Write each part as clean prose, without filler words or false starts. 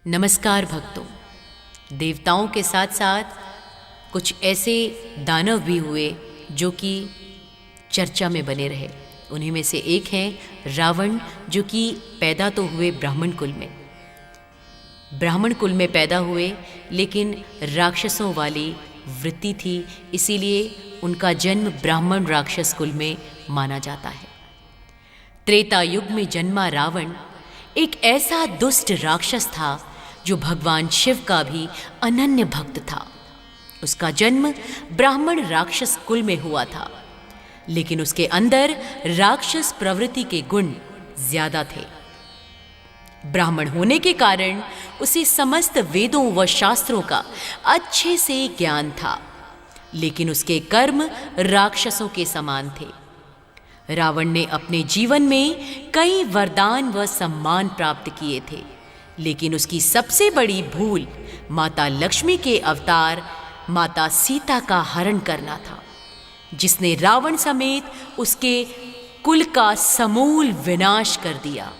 नमस्कार भक्तों। देवताओं के साथ साथ कुछ ऐसे दानव भी हुए जो कि चर्चा में बने रहे। उन्हीं में से एक हैं रावण, जो कि पैदा तो हुए ब्राह्मण कुल में पैदा हुए, लेकिन राक्षसों वाली वृत्ति थी, इसीलिए उनका जन्म ब्राह्मण राक्षस कुल में माना जाता है। त्रेता युग में जन्मा रावण एक ऐसा दुष्ट राक्षस था जो भगवान शिव का भी अनन्य भक्त था। उसका जन्म ब्राह्मण राक्षस कुल में हुआ था, लेकिन उसके अंदर राक्षस प्रवृत्ति के गुण ज्यादा थे। ब्राह्मण होने के कारण उसे समस्त वेदों व शास्त्रों का अच्छे से ज्ञान था, लेकिन उसके कर्म राक्षसों के समान थे। रावण ने अपने जीवन में कई वरदान व सम्मान प्राप्त किए थे, लेकिन उसकी सबसे बड़ी भूल माता लक्ष्मी के अवतार माता सीता का हरण करना था, जिसने रावण समेत उसके कुल का समूल विनाश कर दिया।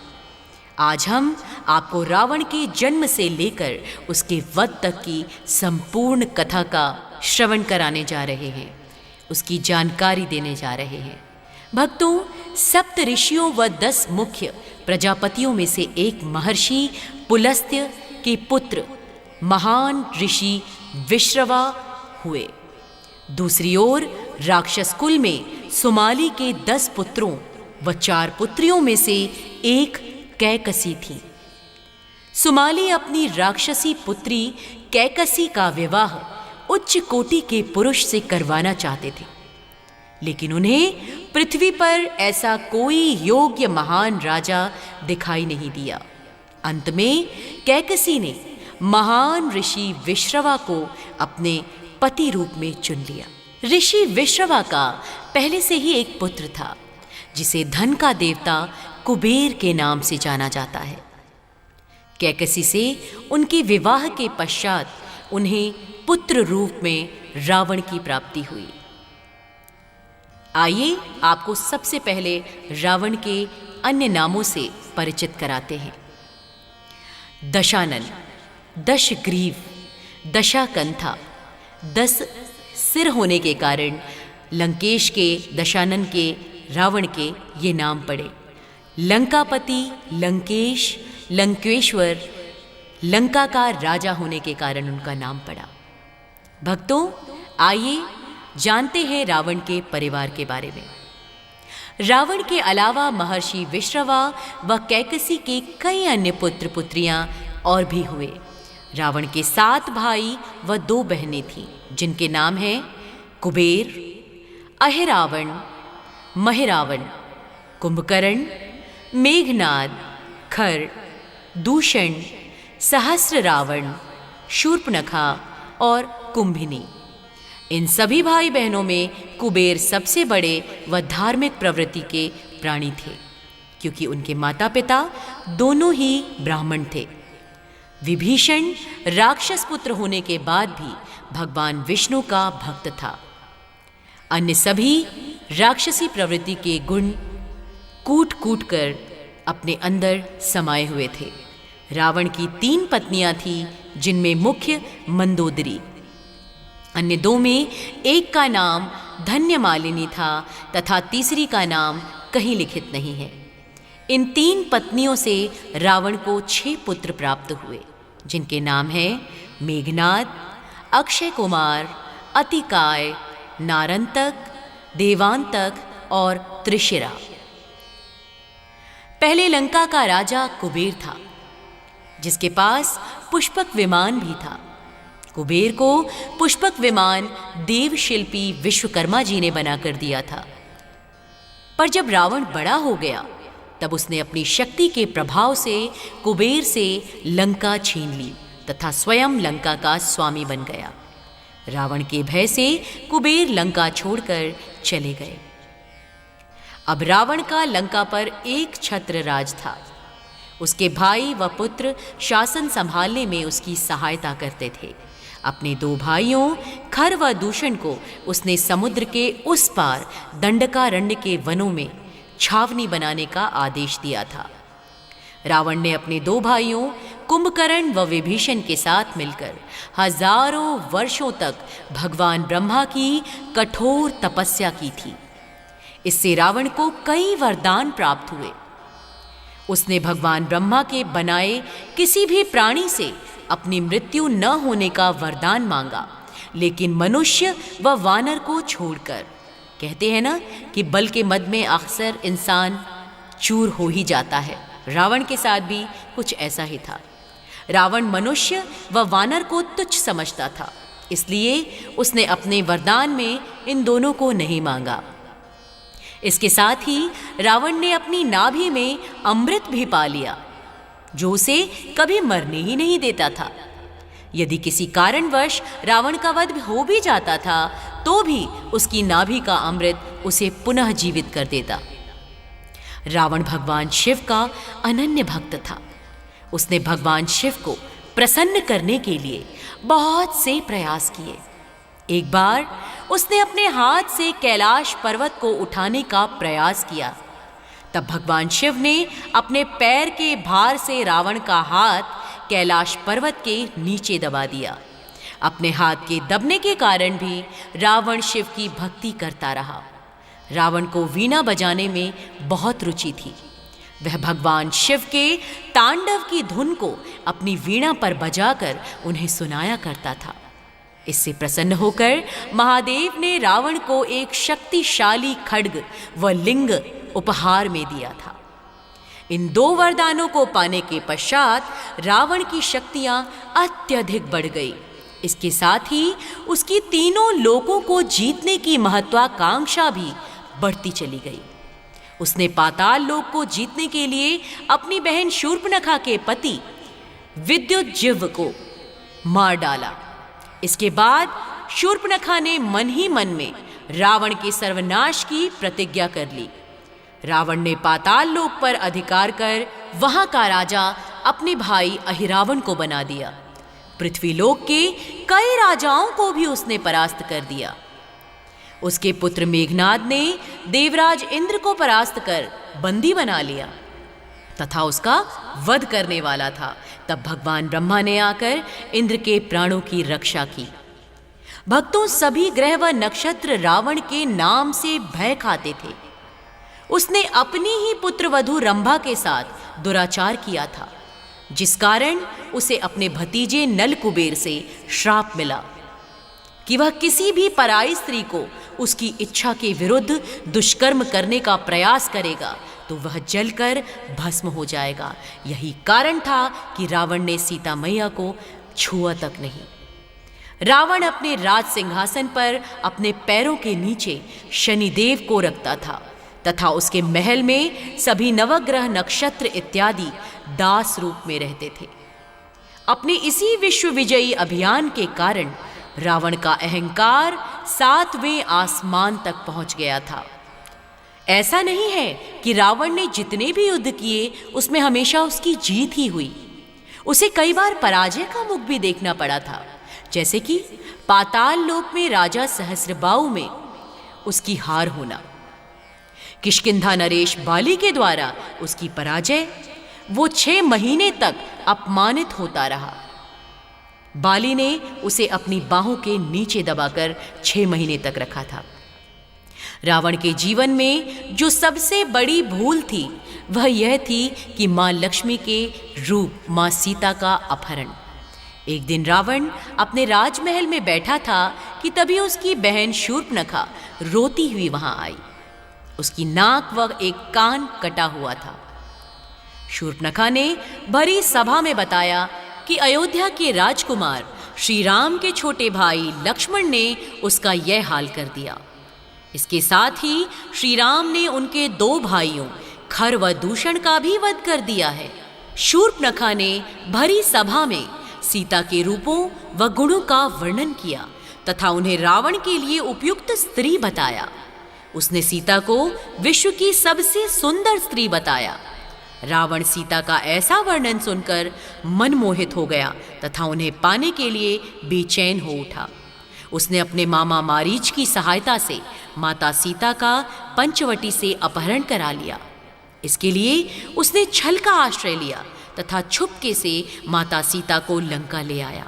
आज हम आपको रावण के जन्म से लेकर उसके वध तक की संपूर्ण कथा का श्रवण कराने जा रहे हैं, उसकी जानकारी देने जा रहे हैं। भक्तों, सप्त ऋषियों व 10 मुख्य प्रजापतियों में से एक महर्षि पुलस्त्य के पुत्र महान ऋषि विश्रवा हुए। दूसरी ओर राक्षस कुल में सुमाली के 10 पुत्रों व 4 पुत्रियों में से एक कैकसी थी। सुमाली अपनी राक्षसी पुत्री कैकसी का विवाह उच्च कोटि के पुरुष से करवाना चाहते थे, लेकिन उन्हें पृथ्वी पर ऐसा कोई योग्य महान राजा दिखाई नहीं दिया। अंत में कैकसी ने महान ऋषि विश्रवा को अपने पति रूप में चुन लिया। ऋषि विश्रवा का पहले से ही एक पुत्र था, जिसे धन का देवता कुबेर के नाम से जाना जाता है। कैकसी से उनके विवाह के पश्चात उन्हें पुत्र रूप में रावण की प्राप्ति हुई। आइए आपको सबसे पहले रावण के अन्य नामों से परिचित कराते हैं। दशानन, दशग्रीव, दशाकंथा, 10 सिर होने के कारण लंकेश के, दशानन के, रावण के ये नाम पड़े। लंकापति, लंकेश, लंकेश्वर, लंका का राजा होने के कारण उनका नाम पड़ा। भक्तों, आइए जानते हैं रावण के परिवार के बारे में। रावण के अलावा महर्षि विश्रवा व कैकसी के कई अन्य पुत्र पुत्रियां और भी हुए। रावण के 7 भाई व 2 बहनें थीं, जिनके नाम हैं कुबेर, अहिरावण, महिरावण, कुंभकर्ण, मेघनाद, खर, दूषण, सहस्र रावण, शूर्पणखा और कुंभिनी। इन सभी भाई बहनों में कुबेर सबसे बड़े व धार्मिक प्रवृत्ति के प्राणी थे, क्योंकि उनके माता पिता दोनों ही ब्राह्मण थे। विभीषण राक्षस पुत्र होने के बाद भी भगवान विष्णु का भक्त था। अन्य सभी राक्षसी प्रवृत्ति के गुण कूट कूट कर अपने अंदर समाये हुए थे। रावण की 3 पत्नियां थीं, जिनमें मुख्य मंदोदरी, अन्य 2 में एक का नाम धन्यमालिनी था तथा तीसरी का नाम कहीं लिखित नहीं है। इन 3 पत्नियों से रावण को 6 पुत्र प्राप्त हुए, जिनके नाम हैं मेघनाद, अक्षय कुमार, अतिकाय, नारंतक, देवांतक और त्रिशिरा। पहले लंका का राजा कुबेर था, जिसके पास पुष्पक विमान भी था। कुबेर को पुष्पक विमान देवशिल्पी विश्वकर्मा जी ने बनाकर दिया था। पर जब रावण बड़ा हो गया, तब उसने अपनी शक्ति के प्रभाव से कुबेर से लंका छीन ली तथा स्वयं लंका का स्वामी बन गया। रावण के भय से कुबेर लंका छोड़कर चले गए। अब रावण का लंका पर एक छत्र राज था। उसके भाई व पुत्र शासन संभालने में उसकी सहायता करते थे। अपने 2 भाइयों खर व दूषण को उसने समुद्र के उस पार दंडकारण्य के वनों में छावनी बनाने का आदेश दिया था। रावण ने अपने 2 भाइयों कुंभकर्ण व विभीषण के साथ मिलकर हजारों वर्षों तक भगवान ब्रह्मा की कठोर तपस्या की थी। इससे रावण को कई वरदान प्राप्त हुए। उसने भगवान ब्रह्मा के बनाए किसी भी प्राणी से अपनी मृत्यु न होने का वरदान मांगा, लेकिन मनुष्य व वानर को छोड़कर। कहते हैं ना कि बल के मद में अक्सर इंसान चूर हो ही जाता है। रावण के साथ भी कुछ ऐसा ही था। रावण मनुष्य व वानर को तुच्छ समझता था, इसलिए उसने अपने वरदान में इन दोनों को नहीं मांगा। इसके साथ ही रावण ने अपनी नाभि में अमृत भी पा लिया, जो उसे कभी मरने ही नहीं देता था। यदि किसी कारणवश रावण का वध हो भी जाता था, तो भी उसकी नाभि का अमृत उसे पुनः जीवित कर देता। रावण भगवान शिव का अनन्य भक्त था। उसने भगवान शिव को प्रसन्न करने के लिए बहुत से प्रयास किए। एक बार उसने अपने हाथ से कैलाश पर्वत को उठाने का प्रयास किया। तब भगवान शिव ने अपने पैर के भार से रावण का हाथ कैलाश पर्वत के नीचे दबा दिया। अपने हाथ के दबने के कारण भी रावण शिव की भक्ति करता रहा। रावण को वीणा बजाने में बहुत रुचि थी। वह भगवान शिव के तांडव की धुन को अपनी वीणा पर बजाकर उन्हें सुनाया करता था। इससे प्रसन्न होकर महादेव ने रावण को एक शक्तिशाली खड्ग व लिंग उपहार में दिया था। इन दो वरदानों को पाने के पश्चात रावण की शक्तियां अत्यधिक बढ़ गई। इसके साथ ही उसकी तीनों लोकों को जीतने की महत्वाकांक्षा भी बढ़ती चली गई। उसने पाताल लोक को जीतने के लिए अपनी बहन शूर्पणखा के पति विद्युज्जिह्व को मार डाला। इसके बाद शूर्पणखा ने मन ही मन में रावण के सर्वनाश की प्रतिज्ञा कर ली। रावण ने पाताल लोक पर अधिकार कर वहां का राजा अपने भाई अहिरावण को बना दिया। पृथ्वीलोक के कई राजाओं को भी उसने परास्त कर दिया। उसके पुत्र मेघनाद ने देवराज इंद्र को परास्त कर बंदी बना लिया तथा उसका वध करने वाला था। तब भगवान ब्रह्मा ने आकर इंद्र के प्राणों की रक्षा की। भक्तों, सभी ग्रह व नक्षत्र रावण के नाम से भय खाते थे। उसने अपनी ही पुत्रवधू रंभा के साथ दुराचार किया था, जिस कारण उसे अपने भतीजे नल कुबेर से श्राप मिला कि वह किसी भी पराई स्त्री को उसकी इच्छा के विरुद्ध दुष्कर्म करने का प्रयास करेगा तो वह जलकर भस्म हो जाएगा। यही कारण था कि रावण ने सीता मैया को छुआ तक नहीं। रावण अपने राज सिंहासन पर अपने पैरों के नीचे शनिदेव को रखता था तथा उसके महल में सभी नवग्रह नक्षत्र इत्यादि दास रूप में रहते थे। अपने इसी विश्व विजयी अभियान के कारण रावण का अहंकार 7वें आसमान तक पहुंच गया था। ऐसा नहीं है कि रावण ने जितने भी युद्ध किए उसमें हमेशा उसकी जीत ही हुई। उसे कई बार पराजय का मुख भी देखना पड़ा था, जैसे कि पाताल लोक में राजा सहस्रबाहु में उसकी हार होना, किष्किंधा नरेश बाली के द्वारा उसकी पराजय, वो 6 महीने तक अपमानित होता रहा। बाली ने उसे अपनी बाहों के नीचे दबाकर 6 महीने तक रखा था। रावण के जीवन में जो सबसे बड़ी भूल थी वह यह थी कि मां लक्ष्मी के रूप मां सीता का अपहरण। एक दिन रावण अपने राजमहल में बैठा था कि तभी उसकी बहन शूर्पणखा रोती हुई वहां आई। उसकी नाक व एक कान कटा हुआ था। शूर्पणखा ने भरी सभा में बताया कि अयोध्या के राजकुमार श्री राम के छोटे भाई लक्ष्मण ने उसका यह हाल कर दिया। इसके साथ ही श्री राम ने उनके 2 भाइयों खर व दूषण का भी वध कर दिया है। शूर्पणखा ने भरी सभा में सीता के रूपों व गुणों का वर्णन किया तथा उन्हें रावण के लिए उपयुक्त स्त्री बताया। उसने सीता को विश्व की सबसे सुंदर स्त्री बताया। रावण सीता का ऐसा वर्णन सुनकर मनमोहित हो गया तथा उन्हें पाने के लिए बेचैन हो उठा। उसने अपने मामा मारीच की सहायता से माता सीता का पंचवटी से अपहरण करा लिया। इसके लिए उसने छल का आश्रय लिया तथा छुपके से माता सीता को लंका ले आया।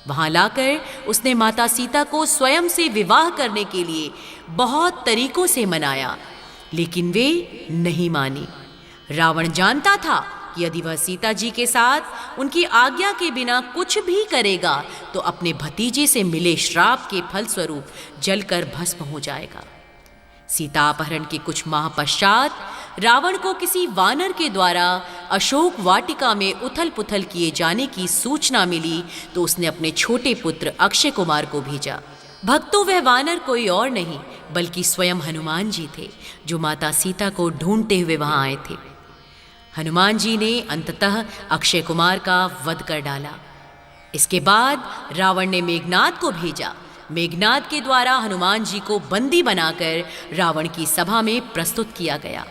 वहां लाकर उसने माता सीता को स्वयं से विवाह करने के लिए बहुत तरीकों से मनाया, लेकिन वे नहीं मानी। रावण जानता था कि यदि वह सीता जी के साथ उनकी आज्ञा के बिना कुछ भी करेगा तो अपने भतीजे से मिले श्राप के फलस्वरूप जलकर भस्म हो जाएगा। सीता अपहरण के कुछ माह पश्चात रावण को किसी वानर के द्वारा अशोक वाटिका में उथल पुथल किए जाने की सूचना मिली तो उसने अपने छोटे पुत्र अक्षय कुमार को भेजा। भक्तों, वह वानर कोई और नहीं बल्कि स्वयं हनुमान जी थे, जो माता सीता को ढूंढते हुए वहां आए थे। हनुमान जी ने अंततः अक्षय कुमार का वध कर डाला। इसके बाद रावण ने मेघनाद को भेजा। मेघनाद के द्वारा हनुमान जी को बंदी बनाकर रावण की सभा में प्रस्तुत किया गया।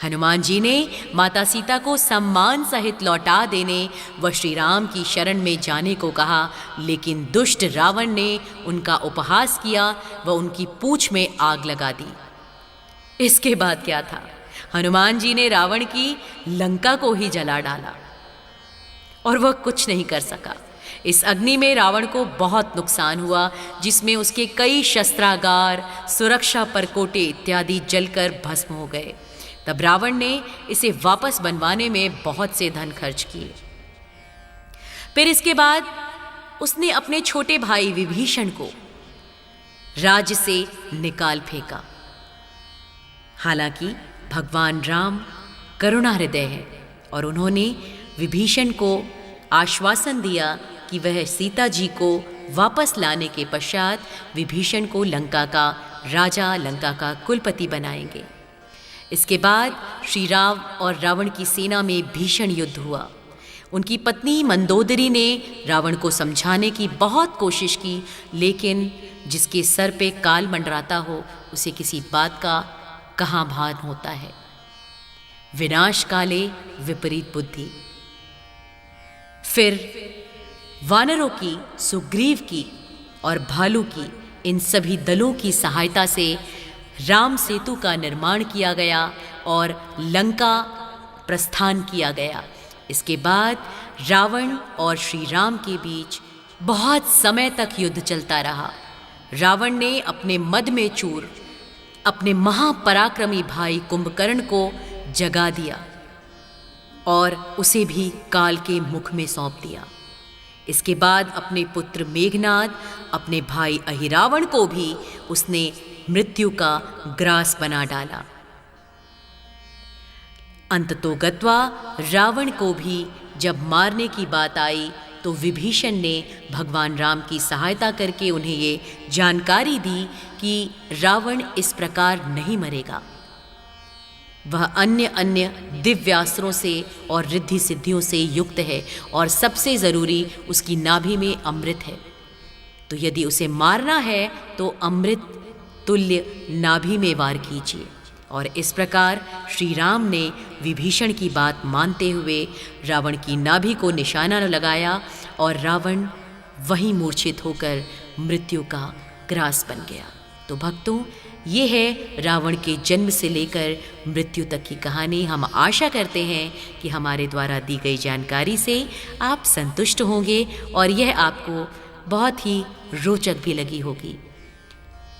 हनुमान जी ने माता सीता को सम्मान सहित लौटा देने व श्री राम की शरण में जाने को कहा, लेकिन दुष्ट रावण ने उनका उपहास किया व उनकी पूंछ में आग लगा दी। इसके बाद क्या था? हनुमान जी ने रावण की लंका को ही जला डाला और वह कुछ नहीं कर सका। इस अग्नि में रावण को बहुत नुकसान हुआ, जिसमें उसके कई शस्त्रागार, सुरक्षा परकोटे इत्यादि जलकर भस्म हो गए। तब रावण ने इसे वापस बनवाने में बहुत से धन खर्च किए। फिर इसके बाद उसने अपने छोटे भाई विभीषण को राज्य से निकाल फेंका। हालांकि भगवान राम करुणा हृदय है और उन्होंने विभीषण को आश्वासन दिया कि वह सीता जी को वापस लाने के पश्चात विभीषण को लंका का राजा, लंका का कुलपति बनाएंगे। इसके बाद श्री राम और रावण की सेना में भीषण युद्ध हुआ। उनकी पत्नी मंदोदरी ने रावण को समझाने की बहुत कोशिश की, लेकिन जिसके सर पे काल मंडराता हो उसे किसी बात का कहाँ भान होता है। विनाश काले विपरीत बुद्धि। फिर वानरों की, सुग्रीव की और भालू की, इन सभी दलों की सहायता से राम सेतु का निर्माण किया गया और लंका प्रस्थान किया गया। इसके बाद रावण और श्री राम के बीच बहुत समय तक युद्ध चलता रहा। रावण ने अपने मद में चूर अपने महापराक्रमी भाई कुंभकर्ण को जगा दिया और उसे भी काल के मुख में सौंप दिया। इसके बाद अपने पुत्र मेघनाद, अपने भाई अहिरावण को भी उसने मृत्यु का ग्रास बना डाला। अंततोगत्वा रावण को भी जब मारने की बात आई तो विभीषण ने भगवान राम की सहायता करके उन्हें ये जानकारी दी कि रावण इस प्रकार नहीं मरेगा। वह अन्य दिव्यास्त्रों से और रिद्धि सिद्धियों से युक्त है और सबसे ज़रूरी उसकी नाभि में अमृत है। तो यदि उसे मारना है तो अमृत तुल्य नाभि में वार कीजिए। और इस प्रकार श्री राम ने विभीषण की बात मानते हुए रावण की नाभि को निशाना लगाया और रावण वहीं मूर्छित होकर मृत्यु का ग्रास बन गया। तो भक्तों, ये है रावण के जन्म से लेकर मृत्यु तक की कहानी। हम आशा करते हैं कि हमारे द्वारा दी गई जानकारी से आप संतुष्ट होंगे और यह आपको बहुत ही रोचक भी लगी होगी।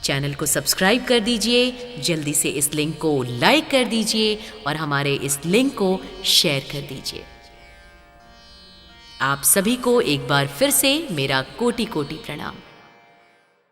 चैनल को सब्सक्राइब कर दीजिए, जल्दी से इस लिंक को लाइक कर दीजिए और हमारे इस लिंक को शेयर कर दीजिए। आप सभी को एक बार फिर से मेरा कोटि कोटि प्रणाम।